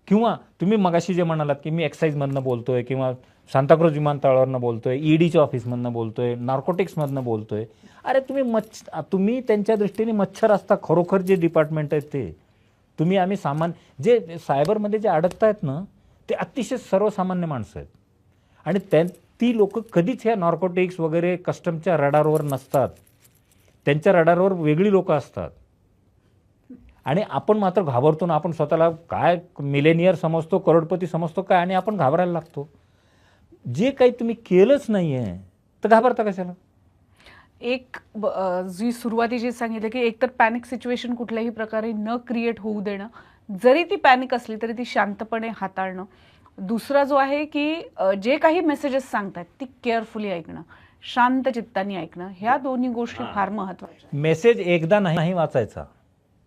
किंवा तुम्ही मगाशी जे म्हणालात की मी एक्साईजमधनं बोलतोय किंवा सांताक्रूज विमानतळावरनं बोलतोय, ईडीच्या ऑफिसमधनं बोलतोय, नार्कोटिक्समधनं बोलतोय. अरे तुम्ही त्यांच्या दृष्टीने मच्छर असता. खरोखर जे डिपार्टमेंट आहेत ते तुम्ही आम्ही जे सायबरमध्ये जे अडकतायत ना ते अतिशय सर्वसामान्य माणसं आहेत. आणि ती लोक कधीच ह्या नार्कोटिक्स वगैरे कस्टमच्या रडारवर नसतात. त्यांच्या रडारवर वेगळी लोक असतात. आणि आपण मात्र घाबरतो ना. आपण स्वतःला काय मिलेनियर समजतो, करोडपती समजतो काय, आणि आपण घाबरायला लागतो. जे काही तुम्ही केलंच नाही आहे तर घाबरता कशाला? जी सुरुवातीची सांगितलं की एकतर पॅनिक सिच्युएशन कुठल्याही प्रकारे न क्रिएट होऊ देणं, जरी ती पॅनिक असली तरी ती शांतपणे हाताळणं. दुसरा जो आहे की जे काही मेसेजेस सांगतात ती केअरफुली ऐकणं, शांत चित्ताने ऐकणं, ह्या दोन्ही गोष्टी फार महत्त्वाच्या. मेसेज एकदा नाही वाचायचा,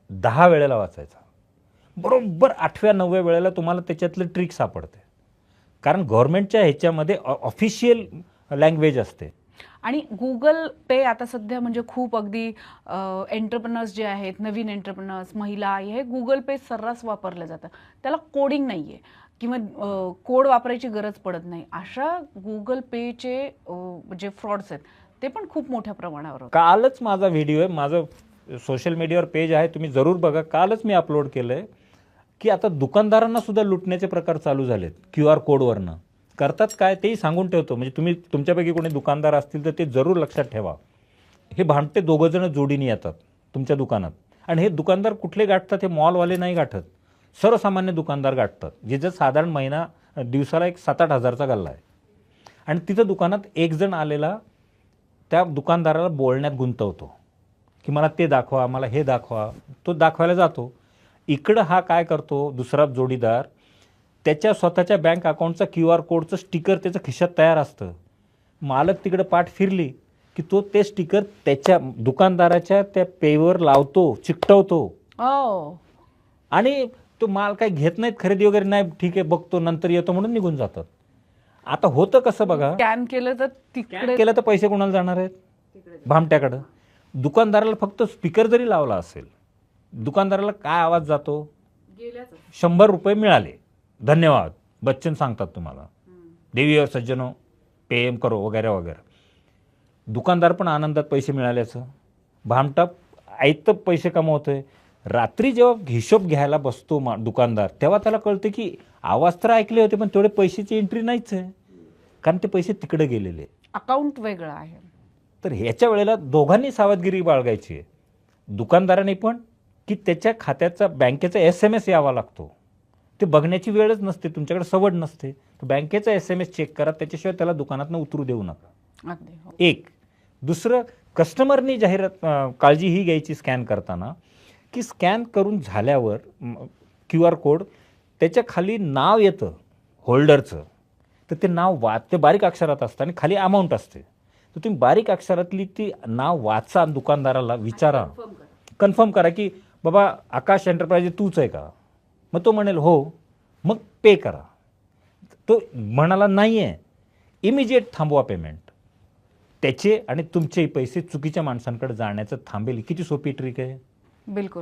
10 वेळेला वाचायचा. बरोबर 8व्या 9व्या वेळेला तुम्हाला त्याच्यातलं ट्रिक सापडते. कारण गव्हर्नमेंटच्या ह्याच्यामध्ये ऑफिशियल लँग्वेज असते. आणि गुगल पे आता सध्या म्हणजे खूप अगदी एंटरप्रेनर्स जे आहेत, नवीन एंटरप्रेनर्स, महिला, हे गुगल पे सर्रास वापरलं जातं. त्याला कोडिंग नाही आहे किंवा कोड वापरायची गरज पडत नाही. अशा गुगल पेचे जे फ्रॉड्स आहेत ते पण खूप मोठ्या प्रमाणावर होतात. कालच माझा व्हिडिओ आहे, माझं सोशल मीडियावर पेज आहे, तुम्ही जरूर बघा. कालच मी अपलोड केलं आहे की आता दुकानदारांना सुद्धा लुटण्याचे प्रकार चालू झालेत. QR कोडवरनं करतात काय तेही सांगून ठेवतो. म्हणजे तुमच्यापैकी कोणी दुकानदार असतील तर ते जरूर लक्षात ठेवा. हे भामटे 2 जण जोडीने येतात तुमच्या दुकानात. आणि हे दुकानदार कुठले गाठतात? हे मॉलवाले नाही गाठत, सर्वसामान्य दुकानदार गाठतात, जे साधारण दिवसाला एक 7-8 हजारचा गल्ला आहे. आणि तिथं दुकानात एक जण आलेला त्या दुकानदाराला बोलण्यात गुंतवतो की मला ते दाखवा, मला हे दाखवा. तो दाखवायला जातो. इकडं हा काय करतो, दुसरा जोडीदार, त्याच्या स्वतःच्या बँक अकाउंटचा QR कोडचं स्टिकर त्याचं खिशात तयार असतं. मालक तिकडं पाठ फिरली की तो ते स्टिकर त्याच्या दुकानदाराच्या त्या पेवर लावतो, चिकटवतो. आणि तो माल काय घेत नाहीत, खरेदी वगैरे नाही, ठीक आहे बघतो नंतर येतो म्हणून निघून जातात. आता होतं कसं बघा, स्कॅन केलं तर तिकडे केलं तर पैसे कोणाला जाणार आहेत? भामट्याकडं. दुकानदाराला फक्त स्पीकर जरी लावला असेल, दुकानदाराला काय आवाज जातो? 100 रुपये मिळाले, धन्यवाद, बच्चन सांगतात तुम्हाला, देवी और सज्जनो PM करो वगैरे वगैरे. दुकानदार पण आनंदात पैसे मिळाल्याचं. भामटा ऐकतं पैसे कमवतोय. रात्री जेव्हा हिशोब घ्यायला बसतो दुकानदार, तेव्हा त्याला कळतं की आवाज तर ऐकले होते पण तेवढे पैशाची एंट्री नाहीच आहे, कारण ते पैसे तिकडे गेलेले, अकाउंट वेगळं आहे. तर ह्याच्या वेळेला दोघांनी सावधगिरी बाळगायची आहे. दुकानदाराने पण की त्याच्या खात्याचा बँकेचा SMS यावा लागतो. ते बघण्याची वेळच नसते, तुमच्याकडे सवड नसते. तर बँकेचा SMS चेक करा, त्याच्याशिवाय त्याला दुकानातनं उतरू देऊ नका. एक. दुसरं, कस्टमरनी काळजी ही घ्यायची स्कॅन करताना की स्कॅन करून झाल्यावर QR कोड त्याच्या खाली नाव येतं होल्डरचं, तर ते नाव ते बारीक अक्षरात असतं आणि खाली अमाऊंट असते. तर तुम्ही बारीक अक्षरातली ती नाव वाचा, दुकानदाराला विचारा, कन्फर्म करा की बाबा आकाश एंटरप्राइज तूच आहे का? मग तो म्हणेल हो, मग पे करा. तो म्हणाला नाही आहे, इमिजिएट थांबवा पेमेंट. त्याचे आणि तुमचेही पैसे चुकीच्या माणसांकडे जाण्याचं थांबेल. किती सोपी ट्रिक आहे. बिलकुल.